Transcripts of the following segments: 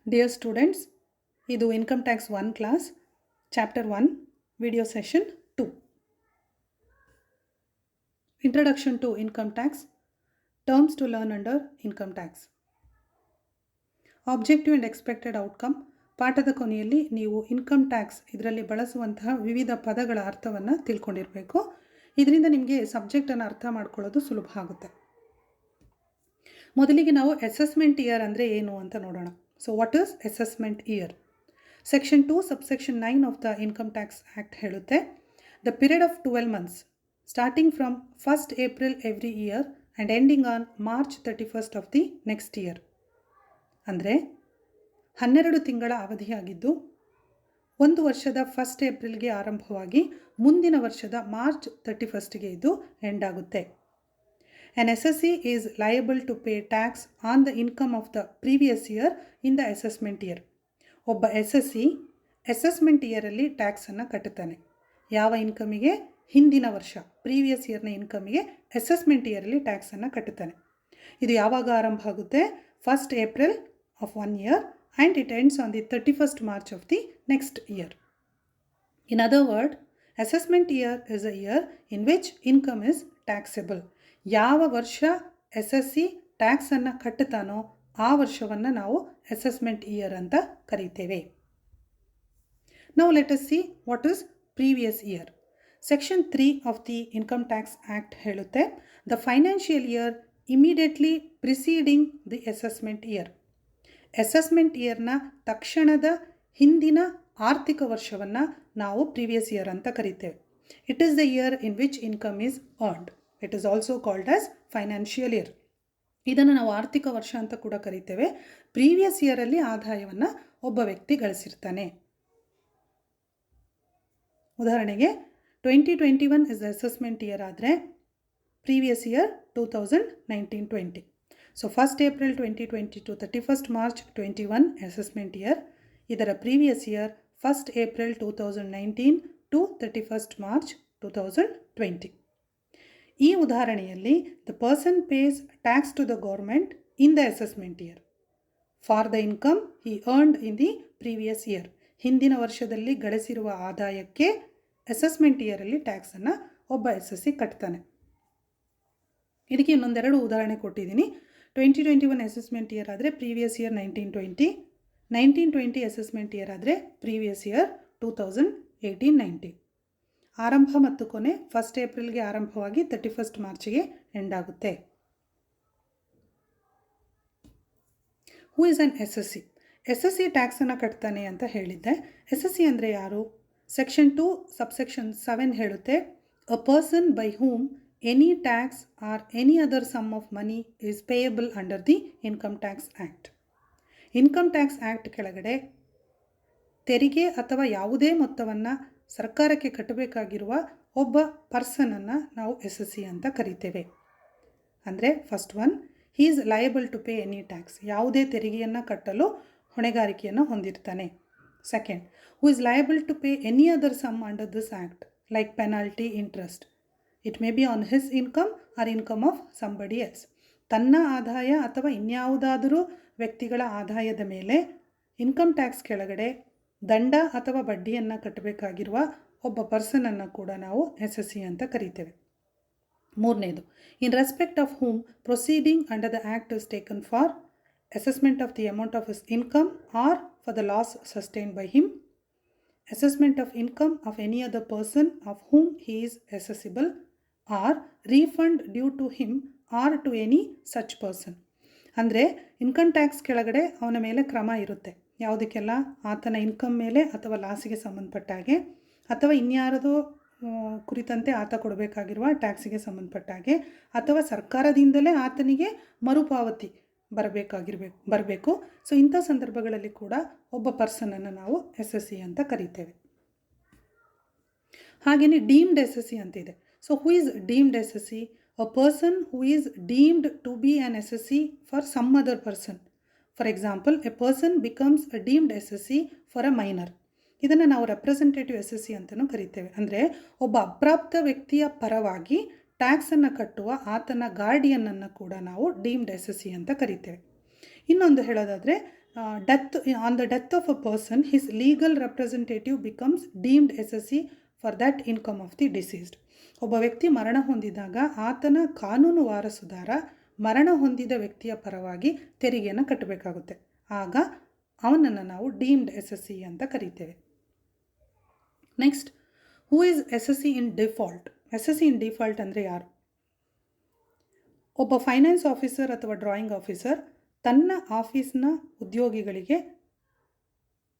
Dear students, ಇದು income tax 1 class chapter 1 video session 2. Introduction to income tax, terms to learn under income tax. Objective and expected outcome. ಪಾಠದ ಕೊನೆಯಲ್ಲಿ ನೀವು income tax ಇದರಲ್ಲಿ ಬಳಸುವಂತಹ ವಿವಿಧ ಪದಗಳ ಅರ್ಥವನ್ನು ತಿಳ್ಕೊಂಡಿರಬೇಕು. ಇದರಿಂದ ನಿಮಗೆ ಸಬ್ಜೆಕ್ಟನ್ನು ಅರ್ಥ ಮಾಡ್ಕೊಳ್ಳೋದು ಸುಲಭ ಆಗುತ್ತೆ. ಮೊದಲಿಗೆ ನಾವು ಅಸೆಸ್ಮೆಂಟ್ ಇಯರ್ ಅಂದರೆ ಏನು ಅಂತ ನೋಡೋಣ. So what is assessment year? Section 2 subsection 9 of the income tax act ಹೇಳುತ್ತೆ, the period of 12 months starting from 1st April every year and ending on March 31st of the next year. ಅಂದರೆ 12 ತಿಂಗಳ ಅವಧಿಯಾಗಿದ್ದು ಒಂದು ವರ್ಷದ 1st Aprilಗೆ ಆರಂಭವಾಗಿ ಮುಂದಿನ ವರ್ಷದ March 31stಗೆ ಇದು end ಆಗುತ್ತೆ. An assessee is liable to pay tax on the income of the previous year in the assessment year. ಒಬ್ಬ ಎಸ್ಎಸ್ಸಿ ಅಸೆಸ್ಮೆಂಟ್ ಇಯರಲ್ಲಿ ಟ್ಯಾಕ್ಸನ್ನು ಕಟ್ಟುತ್ತಾನೆ. ಯಾವ ಇನ್ಕಮಿಗೆ? ಹಿಂದಿನ ವರ್ಷ, ಪ್ರೀವಿಯಸ್ ಇಯರ್ನ ಇನ್ಕಮಿಗೆ ಅಸೆಸ್ಮೆಂಟ್ ಇಯರಲ್ಲಿ ಟ್ಯಾಕ್ಸನ್ನು ಕಟ್ಟುತ್ತಾನೆ. ಇದು ಯಾವಾಗ ಆರಂಭ ಆಗುತ್ತೆ? 1st April of 1 year and it ends on the 31st March of the next year. In other word, assessment year is a year in which income is taxable. ಯಾವ ವರ್ಷ S S C ಟ್ಯಾಕ್ಸನ್ನು ಕಟ್ಟುತ್ತಾನೋ ಆ ವರ್ಷವನ್ನು ನಾವು assessment year ಅಂತ ಕರೀತೇವೆ. Now let us see what is previous year. Section 3 of the income tax act ಹೇಳುತ್ತೆ, the financial year immediately preceding the assessment year. Assessment ಇಯರ್ನ ತಕ್ಷಣದ ಹಿಂದಿನ ಆರ್ಥಿಕ ವರ್ಷವನ್ನು ನಾವು ಪ್ರೀವಿಯಸ್ ಇಯರ್ ಅಂತ ಕರೀತೇವೆ. It is the year in which income is earned. It is also called as financial year. ಇದನ್ನು ನಾವು ಆರ್ಥಿಕ ವರ್ಷ ಅಂತ ಕೂಡ ಕರೀತೇವೆ. ಪ್ರೀವಿಯಸ್ ಇಯರಲ್ಲಿ ಆದಾಯವನ್ನು ಒಬ್ಬ ವ್ಯಕ್ತಿ ಗಳಿಸಿರ್ತಾನೆ. ಉದಾಹರಣೆಗೆ 2021 ಇಸ್ ದ ಅಸೆಸ್ಮೆಂಟ್ ಇಯರ್ ಆದರೆ previous year 2019-20. So 1st April 2020 to 31st March 21 assessment year. ಇದರ previous year 1st April 2019 to 31st March 2020. ಈ ಉದಾಹರಣೆಯಲ್ಲಿ the person pays tax to the government in the assessment year for the income he earned in the previous year. ಹಿಂದಿನ ವರ್ಷದಲ್ಲಿ ಗಳಿಸಿರುವ ಆದಾಯಕ್ಕೆ assessment ಇಯರಲ್ಲಿ ಟ್ಯಾಕ್ಸನ್ನು ಒಬ್ಬ S S C ಕಟ್ತಾನೆ. ಇದಕ್ಕೆ ಇನ್ನೊಂದೆರಡು ಉದಾಹರಣೆ ಕೊಟ್ಟಿದ್ದೀನಿ. 2021 ಅಸೆಸ್ಮೆಂಟ್ ಇಯರ್ ಆದರೆ ಪ್ರೀವಿಯಸ್ ಇಯರ್ 1920, 1920 ಅಸೆಸ್ಮೆಂಟ್ ಇಯರ್ ಆದರೆ ಪ್ರೀವಿಯಸ್ ಇಯರ್ 2018-19. ಆರಂಭ ಮತ್ತು ಕೊನೆ 1st Aprilಗೆ ಆರಂಭವಾಗಿ 31st Marchಗೆ ಎಂಡ್ ಆಗುತ್ತೆ. Who is an S S C? S S C ಟ್ಯಾಕ್ಸನ್ನು ಕಟ್ತಾನೆ ಅಂತ ಹೇಳಿದ್ದೆ. ಎಸ್ ಎಸ್ ಸಿ ಅಂದರೆ ಯಾರು? ಸೆಕ್ಷನ್ 2 ಸಬ್ಸೆಕ್ಷನ್ 7 ಹೇಳುತ್ತೆ, a person by whom any tax or any other sum of money is payable under the income tax act. Income tax act ಕೆಳಗಡೆ ತೆರಿಗೆ ಅಥವಾ ಯಾವುದೇ ಮೊತ್ತವನ್ನು ಸರ್ಕಾರಕ್ಕೆ ಕಟ್ಟಬೇಕಾಗಿರುವ ಒಬ್ಬ ಪರ್ಸನನ್ನು ನಾವು ಎಸ್ ಎಸ್ ಸಿ ಅಂತ ಕರಿತೇವೆ. ಅಂದರೆ first one, he is liable to pay any tax. ಯಾವುದೇ ತೆರಿಗೆಯನ್ನು ಕಟ್ಟಲು ಹೊಣೆಗಾರಿಕೆಯನ್ನು ಹೊಂದಿರ್ತಾನೆ. Second, who is liable to pay any other sum under this act like penalty, interest. It may be on his income or income of somebody else. ತನ್ನ ಆದಾಯ ಅಥವಾ ಇನ್ಯಾವುದಾದರೂ ವ್ಯಕ್ತಿಗಳ ಆದಾಯದ ಮೇಲೆ ಇನ್ಕಮ್ ಟ್ಯಾಕ್ಸ್ ಕೆಳಗಡೆ ದಂಡ ಅಥವಾ ಬಡ್ಡಿಯನ್ನು ಕಟ್ಟಬೇಕಾಗಿರುವ ಒಬ್ಬ ಪರ್ಸನನ್ನು ಕೂಡ ನಾವು ಎಸ್ ಎಸ್ ಸಿ ಅಂತ ಕರೀತೇವೆ. ಮೂರನೇದು, in respect of whom proceeding under the act is taken for assessment of the amount of his income or for the loss sustained by him, assessment of income of any other person of whom he is assessable or refund due to him or to any such person. ಅಂದರೆ income tax ಕೆಳಗಡೆ ಅವನ ಮೇಲೆ ಕ್ರಮ ಇರುತ್ತೆ. ಯಾವುದಕ್ಕೆಲ್ಲ? ಆತನ income ಮೇಲೆ ಅಥವಾ ಲಾಸಿಗೆ ಸಂಬಂಧಪಟ್ಟ ಹಾಗೆ ಅಥವಾ ಇನ್ಯಾರದೋ ಕುರಿತಂತೆ ಆತ ಕೊಡಬೇಕಾಗಿರುವ ಟ್ಯಾಕ್ಸಿಗೆ ಸಂಬಂಧಪಟ್ಟ ಹಾಗೆ ಅಥವಾ ಸರ್ಕಾರದಿಂದಲೇ ಆತನಿಗೆ ಮರುಪಾವತಿ ಬರಬೇಕು. ಸೊ ಇಂಥ ಸಂದರ್ಭಗಳಲ್ಲಿ ಕೂಡ ಒಬ್ಬ ಪರ್ಸನನ್ನು ನಾವು ಎಸ್ ಎಸ್ ಸಿ ಅಂತ ಕರಿತೇವೆ. ಹಾಗೆಯೇ ಡೀಮ್ಡ್ ಎಸ್ ಎಸ್ ಸಿ ಅಂತಿದೆ. So who is deemed S S C? A person who is deemed to be an S S C for some other person. For example, a person becomes a deemed S S C for a minor. ಇದನ್ನು ನಾವು representative S S C ಅಂತಲೂ ಕರಿತೇವೆ. ಅಂದರೆ ಒಬ್ಬ ಅಪ್ರಾಪ್ತ ವ್ಯಕ್ತಿಯ ಪರವಾಗಿ ಟ್ಯಾಕ್ಸನ್ನು ಕಟ್ಟುವ ಆತನ ಗಾರ್ಡಿಯನನ್ನು ಕೂಡ ನಾವು ಡೀಮ್ಡ್ ಎಸ್ ಎಸ್ ಸಿ ಅಂತ ಕರಿತೇವೆ. ಇನ್ನೊಂದು ಹೇಳೋದಾದರೆ on the death of a person, his legal representative becomes deemed SSC for that income of the deceased. ಒಬ್ಬ ವ್ಯಕ್ತಿ ಮರಣ ಹೊಂದಿದಾಗ ಆತನ ಕಾನೂನು ವಾರಸುದಾರ ಮರಣ ಹೊಂದಿದ ವ್ಯಕ್ತಿಯ ಪರವಾಗಿ ತೆರಿಗೆಯನ್ನು ಕಟ್ಟಬೇಕಾಗುತ್ತೆ. ಆಗ ಅವನನ್ನು ನಾವು ಡೀಮ್ಡ್ SSC ಅಂತ ಕರೀತೇವೆ. Next, who is SSC in default? SSC in default ಅಂದರೆ ಯಾರು? ಒಬ್ಬ ಫೈನಾನ್ಸ್ ಆಫೀಸರ್ ಅಥವಾ ಡ್ರಾಯಿಂಗ್ ಆಫೀಸರ್ ತನ್ನ ಆಫೀಸ್ನ ಉದ್ಯೋಗಿಗಳಿಗೆ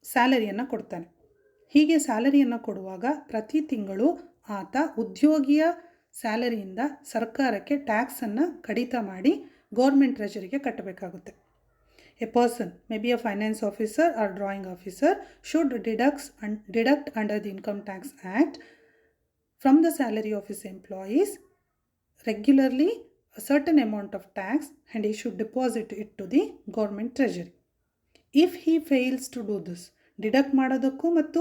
ಸ್ಯಾಲರಿಯನ್ನು ಕೊಡ್ತಾನೆ. ಹೀಗೆ ಸ್ಯಾಲರಿಯನ್ನು ಕೊಡುವಾಗ ಪ್ರತಿ ತಿಂಗಳು ಆತ ಉದ್ಯೋಗಿಯ ಸ್ಯಾಲರಿಯಿಂದ ಸರ್ಕಾರಕ್ಕೆ ಟ್ಯಾಕ್ಸನ್ನು ಕಡಿತ ಮಾಡಿ ಗೌರ್ಮೆಂಟ್ ಟ್ರೆಜರಿಗೆ ಕಟ್ಟಬೇಕಾಗುತ್ತೆ. A person, may be a finance officer or drawing officer, should deduct under the income tax act from the salary of his employees regularly a certain amount of tax and he should deposit it to the government treasury. If he fails to do this, deduct ಮಾಡೋದಕ್ಕೂ ಮತ್ತು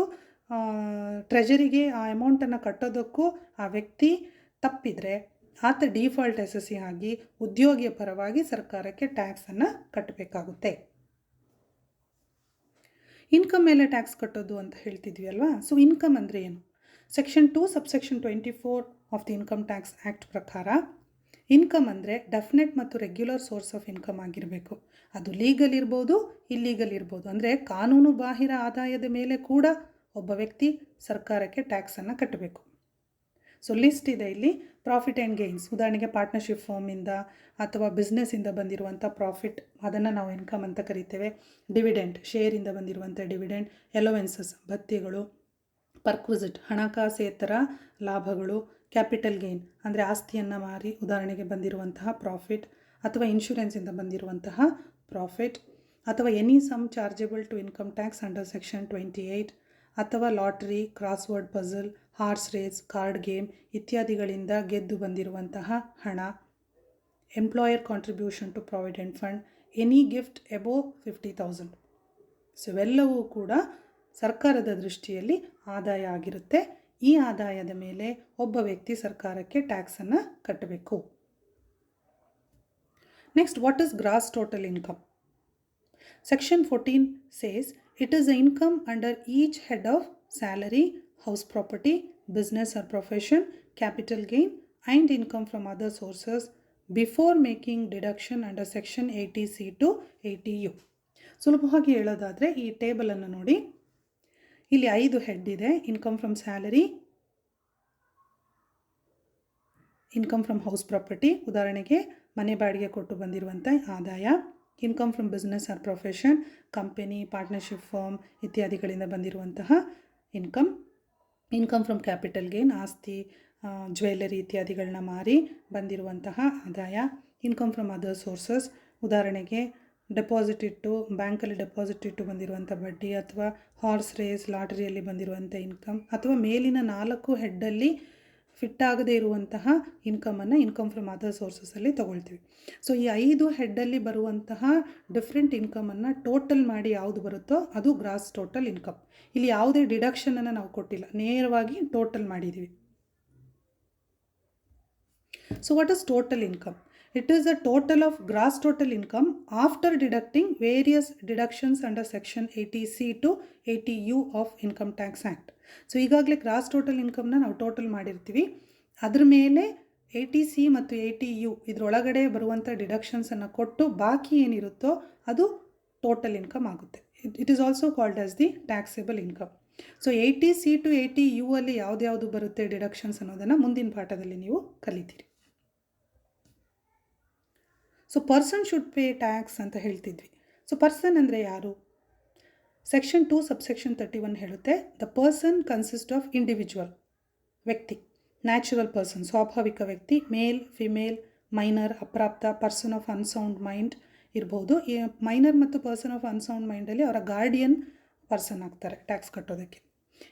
ಟ್ರೆಜರಿಗೆ ಆ ಅಮೌಂಟನ್ನು ಕಟ್ಟೋದಕ್ಕೂ ಆ ವ್ಯಕ್ತಿ ತಪ್ಪಿದರೆ ಆತ default SSC ಆಗಿ ಉದ್ಯೋಗಿಯ ಪರವಾಗಿ ಸರ್ಕಾರಕ್ಕೆ ಟ್ಯಾಕ್ಸನ್ನು ಕಟ್ಟಬೇಕಾಗುತ್ತೆ. ಇನ್ಕಮ್ ಮೇಲೆ ಟ್ಯಾಕ್ಸ್ ಕಟ್ಟೋದು ಅಂತ ಹೇಳ್ತಿದ್ವಿ ಅಲ್ವಾ? ಸೊ ಇನ್ಕಮ್ ಅಂದರೆ ಏನು? Section 2 subsection 24 of the income tax act ಪ್ರಕಾರ ಇನ್ಕಮ್ ಅಂದರೆ ಡೆಫಿನೆಟ್ ಮತ್ತು ರೆಗ್ಯುಲರ್ ಸೋರ್ಸ್ ಆಫ್ ಇನ್ಕಮ್ ಆಗಿರಬೇಕು. ಅದು ಲೀಗಲ್ ಇರ್ಬೋದು, ಇಲ್ಲೀಗಲ್ ಇರ್ಬೋದು. ಅಂದರೆ ಕಾನೂನು ಬಾಹಿರ ಆದಾಯದ ಮೇಲೆ ಕೂಡ ಒಬ್ಬ ವ್ಯಕ್ತಿ ಸರ್ಕಾರಕ್ಕೆ ಟ್ಯಾಕ್ಸನ್ನು ಕಟ್ಟಬೇಕು. ಸೊ ಲಿಸ್ಟ್ ಇದೆ ಇಲ್ಲಿ. ಪ್ರಾಫಿಟ್ ಆ್ಯಂಡ್ ಗೇನ್ಸ್, ಉದಾಹರಣೆಗೆ ಪಾರ್ಟ್ನರ್ಶಿಪ್ ಫಾರ್ಮಿಂದ ಅಥವಾ ಬಿಸ್ನೆಸ್ಸಿಂದ ಬಂದಿರುವಂಥ ಪ್ರಾಫಿಟ್, ಅದನ್ನು ನಾವು ಇನ್ಕಮ್ ಅಂತ ಕರಿತೇವೆ. ಡಿವಿಡೆಂಟ್, ಶೇರಿಂದ ಬಂದಿರುವಂಥ ಡಿವಿಡೆಂಟ್. ಎಲೋವೆನ್ಸಸ್, ಭತ್ಯೆಗಳು. ಪರ್ಕ್ವಿಸಿಟ್, ಹಣಕಾಸೇತರ ಲಾಭಗಳು. ಕ್ಯಾಪಿಟಲ್ ಗೇನ್ ಅಂದರೆ ಆಸ್ತಿಯನ್ನು ಮಾರಿ ಉದಾಹರಣೆಗೆ ಬಂದಿರುವಂತಹ ಪ್ರಾಫಿಟ್, ಅಥವಾ ಇನ್ಶೂರೆನ್ಸಿಂದ ಬಂದಿರುವಂತಹ ಪ್ರಾಫಿಟ್, ಅಥವಾ any sum chargeable to income tax under section 28, ಅಥವಾ lottery, crossword puzzle, horse race, card game ಇತ್ಯಾದಿಗಳಿಂದ ಗೆದ್ದು ಬಂದಿರುವಂತಹ ಹಣ. Employer contribution to provident fund, any gift above 50,000. So ಇವೆಲ್ಲವೂ ಕೂಡ ಸರ್ಕಾರದ ದೃಷ್ಟಿಯಲ್ಲಿ ಆದಾಯ ಆಗಿರುತ್ತೆ. ಈ ಆದಾಯದ ಮೇಲೆ ಒಬ್ಬ ವ್ಯಕ್ತಿ ಸರ್ಕಾರಕ್ಕೆ ಟ್ಯಾಕ್ಸನ್ನು ಕಟ್ಟಬೇಕು. Next, what is gross total income? Section 14 says it is the income under each head of salary, house property, business or profession, capital gain and income from other sources before making deduction under section 80C to 80U. ಸುಲಭವಾಗಿ ಹೇಳೋದಾದರೆ ಈ ಟೇಬಲನ್ನು ನೋಡಿ. ಇಲ್ಲಿ 5 head ಇದೆ. Income from salary, income from house property, ಉದಾಹರಣೆಗೆ ಮನೆ ಬಾಡಿಗೆ ಕೊಟ್ಟು ಬಂದಿರುವಂಥ ಆದಾಯ. Income from business or profession, company, partnership firm ಇತ್ಯಾದಿಗಳಿಂದ ಬಂದಿರುವಂತಹ income. Income from capital gain, ಆಸ್ತಿ, ಜ್ಯುವೆಲ್ಲರಿ ಇತ್ಯಾದಿಗಳನ್ನ ಮಾರಿ ಬಂದಿರುವಂತಹ ಆದಾಯ. ಇನ್ಕಮ್ ಫ್ರಮ್ ಅದರ್ ಸೋರ್ಸಸ್, ಉದಾಹರಣೆಗೆ ಡೆಪಾಸಿಟ್ ಇಟ್ಟು ಬ್ಯಾಂಕಲ್ಲಿ ಡೆಪಾಸಿಟ್ ಇಟ್ಟು ಬಂದಿರುವಂಥ ಬಡ್ಡಿ, ಅಥವಾ ಹಾರ್ಸ್ ರೇಸ್, ಲಾಟರಿಯಲ್ಲಿ ಬಂದಿರುವಂಥ ಇನ್ಕಮ್, ಅಥವಾ ಮೇಲಿನ 4 ಹೆಡ್ಡಲ್ಲಿ ಫಿಟ್ ಆಗದೇ ಇರುವಂತಹ ಇನ್ಕಮನ್ನು ಇನ್ಕಮ್ ಫ್ರಮ್ ಅದರ್ ಸೋರ್ಸಸಲ್ಲಿ ತೊಗೊಳ್ತೀವಿ. ಸೊ ಈ 5 ಹೆಡ್ಡಲ್ಲಿ ಬರುವಂತಹ ಡಿಫ್ರೆಂಟ್ ಇನ್ಕಮನ್ನು ಟೋಟಲ್ ಮಾಡಿ ಯಾವುದು ಬರುತ್ತೋ ಅದು ಗ್ರಾಸ್ ಟೋಟಲ್ ಇನ್ಕಮ್. ಇಲ್ಲಿ ಯಾವುದೇ ಡಿಡಕ್ಷನನ್ನು ನಾವು ಕೊಟ್ಟಿಲ್ಲ, ನೇರವಾಗಿ ಟೋಟಲ್ ಮಾಡಿದ್ದೀವಿ. So what is total income? It is the total of gross total income after deducting various deductions under section 80C to 80U of Income Tax Act. So ಈಗಾಗಲೇ gross total ಇನ್ಕಮ್ನ ನಾವು total ಮಾಡಿರ್ತೀವಿ. ಅದ್ರ ಮೇಲೆ 80C ಮತ್ತು 80U ಇದರೊಳಗಡೆ ಬರುವಂಥ ಡಿಡಕ್ಷನ್ಸನ್ನು ಕೊಟ್ಟು ಬಾಕಿ ಏನಿರುತ್ತೋ ಅದು ಟೋಟಲ್ ಇನ್ಕಮ್ ಆಗುತ್ತೆ. It is also called as the taxable income. So 80C to 80U ಅಲ್ಲಿ ಯಾವ್ದು ಬರುತ್ತೆ ಡಿಡಕ್ಷನ್ಸ್ ಅನ್ನೋದನ್ನು ಮುಂದಿನ ಪಾಠದಲ್ಲಿ ನೀವು ಕಲಿತೀರಿ. So person should pay tax ಅಂತ ಹೇಳ್ತಿದ್ವಿ. ಸೊ ಪರ್ಸನ್ ಅಂದರೆ ಯಾರು? ಸೆಕ್ಷನ್ 2 ಸಬ್ಸೆಕ್ಷನ್ 31 ಹೇಳುತ್ತೆ, the person consist of individual, ವ್ಯಕ್ತಿ, ನ್ಯಾಚುರಲ್ ಪರ್ಸನ್, ಸ್ವಾಭಾವಿಕ ವ್ಯಕ್ತಿ, ಮೇಲ್, ಫಿಮೇಲ್, ಮೈನರ್, ಅಪ್ರಾಪ್ತ, ಪರ್ಸನ್ ಆಫ್ ಅನ್ಸೌಂಡ್ ಮೈಂಡ್ ಇರ್ಬೋದು. ಈ ಮೈನರ್ ಮತ್ತು ಪರ್ಸನ್ ಆಫ್ ಅನ್ಸೌಂಡ್ ಮೈಂಡಲ್ಲಿ ಅವರ ಗಾರ್ಡಿಯನ್ ಪರ್ಸನ್ ಆಗ್ತಾರೆ ಟ್ಯಾಕ್ಸ್ ಕಟ್ಟೋದಕ್ಕೆ.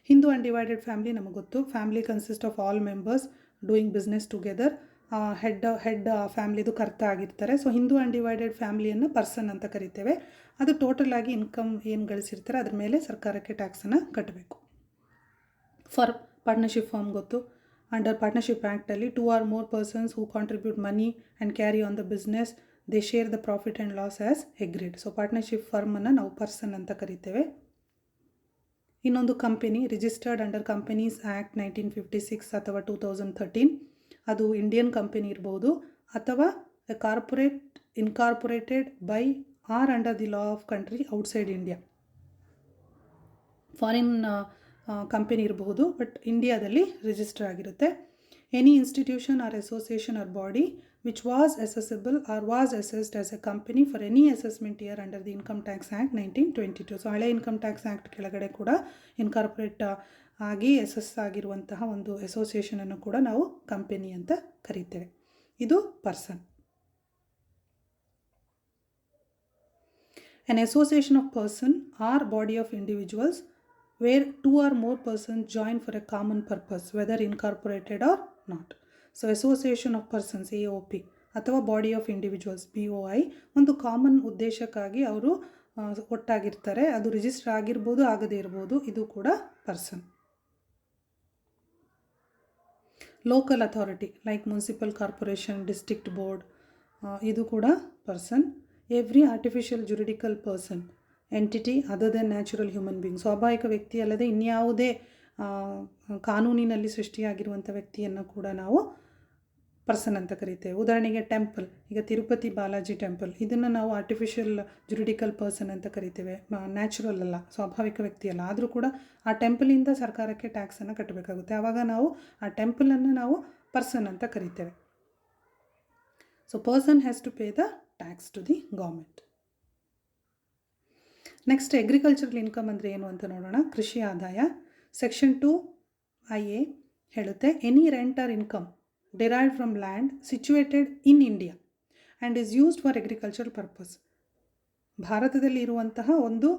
ಹಿಂದೂ ಅನ್ಡಿವೈಡೆಡ್ ಫ್ಯಾಮಿಲಿ ನಮಗೆ ಗೊತ್ತು. Family consist of all members doing business together. Head ಫ್ಯಾಮಿಲಿದು ಕರ್ತ ಆಗಿರ್ತಾರೆ. ಸೊ ಹಿಂದೂ ಅನ್ಡಿವೈಡೆಡ್ ಫ್ಯಾಮಿಲಿಯನ್ನು ಪರ್ಸನ್ ಅಂತ ಕರಿತೇವೆ. ಅದು ಟೋಟಲ್ ಆಗಿ ಇನ್ಕಮ್ ಏನು ಗಳಿಸಿರ್ತಾರೆ ಅದ್ರ ಮೇಲೆ ಸರ್ಕಾರಕ್ಕೆ ಟ್ಯಾಕ್ಸನ್ನು ಕಟ್ಟಬೇಕು. ಫಾರ್ ಪಾರ್ಟ್ನರ್ಶಿಪ್ ಫಾರ್ಮ್ ಗೊತ್ತು. ಅಂಡರ್ ಪಾರ್ಟ್ನರ್ಶಿಪ್ ಆ್ಯಕ್ಟಲ್ಲಿ 2 or more persons who contribute money and carry on the business, they share the profit and loss as agreed. So partnership ಫರ್ಮನ್ನು ನಾವು ಪರ್ಸನ್ ಅಂತ ಕರಿತೇವೆ. ಇನ್ನೊಂದು company registered under companies act 1956 ಅಥವಾ 2013, ಅದು Indian company ಇರ್ಬೋದು ಅಥವಾ a corporate incorporated by or under the law of country outside India. Foreign company ಇರಬಹುದು, ಬಟ್ ಇಂಡಿಯಾದಲ್ಲಿ ರಿಜಿಸ್ಟರ್ ಆಗಿರುತ್ತೆ. Any institution or association or body which was assessable or was assessed as a company for any assessment year under the Income Tax Act 1922. So ಹಳೆ income tax act ಕೆಳಗಡೆ ಕೂಡ incorporate ಆಗಿ essays ಆಗಿರುವಂತಹ ಒಂದು ಅಸೋಸಿಯೇಷನನ್ನು ಕೂಡ ನಾವು company ಅಂತ ಕರಿತೇವೆ. ಇದು person. An association of person or body of individuals where two or more persons join for a common purpose, whether incorporated or not. So association of persons AOP ಅಥವಾ body of individuals BOI ಒಂದು common ಉದ್ದೇಶಕ್ಕಾಗಿ ಅವರು ಒಟ್ಟಾಗಿರ್ತಾರೆ. ಅದು register ಆಗಿರ್ಬೋದು, ಆಗದೇ ಇರ್ಬೋದು. ಇದು ಕೂಡ person. Local authority like municipal corporation, district board, ಇದು ಕೂಡ person. Every artificial juridical person entity other than natural human being, ಸ್ವಾಭಾವಿಕ ವ್ಯಕ್ತಿ ಅಲ್ಲದೆ ಇನ್ಯಾವುದೇ ಕಾನೂನಿನಲ್ಲಿ ಸೃಷ್ಟಿಯಾಗಿರುವಂಥ ವ್ಯಕ್ತಿಯನ್ನು ಕೂಡ ನಾವು ಪರ್ಸನ್ ಅಂತ ಕರಿತೇವೆ. ಉದಾಹರಣೆಗೆ ಟೆಂಪಲ್, ಈಗ ತಿರುಪತಿ ಬಾಲಾಜಿ ಟೆಂಪಲ್, ಇದನ್ನು ನಾವು ಆರ್ಟಿಫಿಷಿಯಲ್ ಜುರಿಡಿಕಲ್ ಪರ್ಸನ್ ಅಂತ ಕರಿತೇವೆ. ನ್ಯಾಚುರಲ್ ಅಲ್ಲ, ಸ್ವಾಭಾವಿಕ ವ್ಯಕ್ತಿ ಅಲ್ಲ. ಆದರೂ ಕೂಡ ಆ ಟೆಂಪಲಿಂದ ಸರ್ಕಾರಕ್ಕೆ ಟ್ಯಾಕ್ಸನ್ನು ಕಟ್ಟಬೇಕಾಗುತ್ತೆ. ಆವಾಗ ನಾವು ಆ ಟೆಂಪಲನ್ನು ನಾವು ಪರ್ಸನ್ ಅಂತ ಕರಿತೇವೆ. So person has to pay the tax to the government. Next agricultural income ಅಂದರೆ ಏನು ಅಂತ ನೋಡೋಣ. ಕೃಷಿ ಆದಾಯ. ಸೆಕ್ಷನ್ 2IA ಹೇಳುತ್ತೆ, any rent or income derived from land situated in India and is used for agricultural purpose. ಭಾರತದಲ್ಲಿ ಇರುವಂತಹ ಒಂದು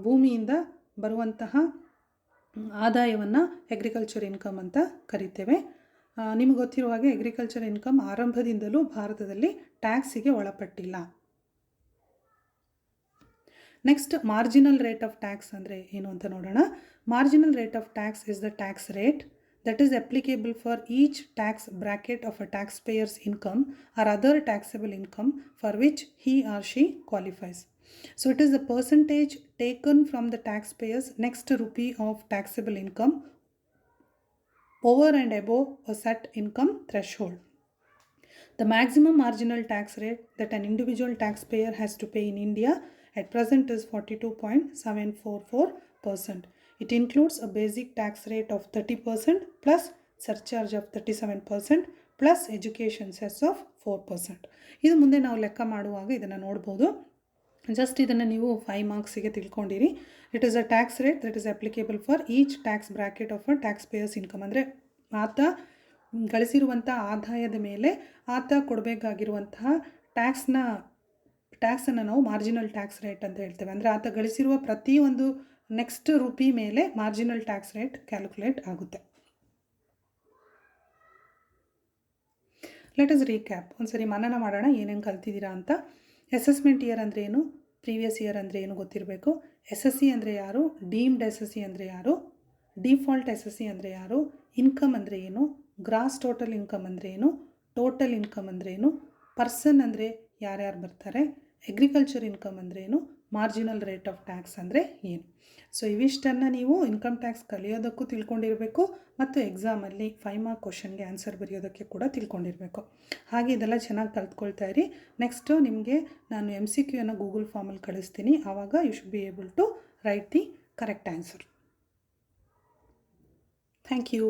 ಭೂಮಿಯಿಂದ ಬರುವಂತಹ ಆದಾಯವನ್ನು ಅಗ್ರಿಕಲ್ಚರ್ ಇನ್ಕಮ್ ಅಂತ ಕರಿತೇವೆ. ನಿಮಗೆ ಗೊತ್ತಿರುವ ಹಾಗೆ ಅಗ್ರಿಕಲ್ಚರ್ ಇನ್ಕಮ್ ಆರಂಭದಿಂದಲೂ ಭಾರತದಲ್ಲಿ ಟ್ಯಾಕ್ಸಿಗೆ ಒಳಪಟ್ಟಿಲ್ಲ. Next marginal rate of tax ಅಂದರೆ ಏನು ಅಂತ ನೋಡೋಣ. Marginal rate of tax is the tax rate that is applicable for each tax bracket of a taxpayer's income or other taxable income for which he or she qualifies. So it is the percentage taken from the taxpayer's next rupee of taxable income over and above a set income threshold. The maximum marginal tax rate that an individual taxpayer has to pay in India at present is 42.744%. It includes a basic tax rate of 30% plus surcharge of 37% plus education cess of 4%. ಇದು ಮುಂದೆ ನಾವು ಲೆಕ್ಕ ಮಾಡುವಾಗ ಇದನ್ನು ನೋಡ್ಬೋದು. Just ಇದನ್ನು ನೀವು 5 ಮಾರ್ಕ್ಸಿಗೆ ತಿಳ್ಕೊಂಡಿರಿ. It is a tax rate that is applicable for each tax bracket of a tax payers income. ಅಂದರೆ ಆತ ಗಳಿಸಿರುವಂಥ ಆದಾಯದ ಮೇಲೆ ಆತ ಕೊಡಬೇಕಾಗಿರುವಂತಹ ಟ್ಯಾಕ್ಸನ್ನು ನಾವು ಮಾರ್ಜಿನಲ್ ಟ್ಯಾಕ್ಸ್ ರೇಟ್ ಅಂತ ಹೇಳ್ತೇವೆ. ಅಂದರೆ ಆತ ಗಳಿಸಿರುವ ಪ್ರತಿಯೊಂದು ನೆಕ್ಸ್ಟ್ ರುಪಿ ಮೇಲೆ ಮಾರ್ಜಿನಲ್ ಟ್ಯಾಕ್ಸ್ ರೇಟ್ ಕ್ಯಾಲ್ಕುಲೇಟ್ ಆಗುತ್ತೆ. Let us recap. ಒಂದ್ಸರಿ ಮನನ ಮಾಡೋಣ ಏನೇನು ಕಲ್ತಿದ್ದೀರಾ ಅಂತ. ಅಸೆಸ್ಮೆಂಟ್ ಇಯರ್ ಅಂದರೆ ಏನು, ಪ್ರೀವಿಯಸ್ ಇಯರ್ ಅಂದರೆ ಏನು ಗೊತ್ತಿರಬೇಕು. SSC ಅಂದರೆ ಯಾರು, ಡೀಮ್ಡ್ SSC ಅಂದರೆ ಯಾರು, ಡಿಫಾಲ್ಟ್ SSC ಅಂದರೆ ಯಾರು, ಇನ್ಕಮ್ ಅಂದರೆ ಏನು, ಗ್ರಾಸ್ ಟೋಟಲ್ ಇನ್ಕಮ್ ಅಂದರೆ ಏನು, ಟೋಟಲ್ ಇನ್ಕಮ್ ಅಂದರೆ ಏನು, ಪರ್ಸನ್ ಅಂದರೆ ಯಾರ್ಯಾರು ಬರ್ತಾರೆ, ಅಗ್ರಿಕಲ್ಚರ್ ಇನ್ಕಮ್ ಅಂದರೆ ಏನು, ಮಾರ್ಜಿನಲ್ ರೇಟ್ ಆಫ್ ಟ್ಯಾಕ್ಸ್ ಅಂದರೆ ಏನು. ಸೊ ಇವಿಷ್ಟನ್ನು ನೀವು ಇನ್ಕಮ್ ಟ್ಯಾಕ್ಸ್ ಕಲಿಯೋದಕ್ಕೂ ತಿಳ್ಕೊಂಡಿರಬೇಕು ಮತ್ತು ಎಕ್ಸಾಮಲ್ಲಿ 5 ಮಾರ್ಕ್ ಕ್ವಶನ್ಗೆ ಆನ್ಸರ್ ಬರೆಯೋದಕ್ಕೆ ಕೂಡ ತಿಳ್ಕೊಂಡಿರಬೇಕು. ಹಾಗೆ ಇದೆಲ್ಲ ಚೆನ್ನಾಗಿ ಕಲ್ತ್ಕೊಳ್ತಾ ಇರಿ. ನೆಕ್ಸ್ಟು ನಿಮಗೆ ನಾನು MCQ ಅನ್ನು ಗೂಗಲ್ ಫಾರ್ಮಲ್ಲಿ ಕಳಿಸ್ತೀನಿ. ಆವಾಗ you should be able to write the correct answer. Thank you.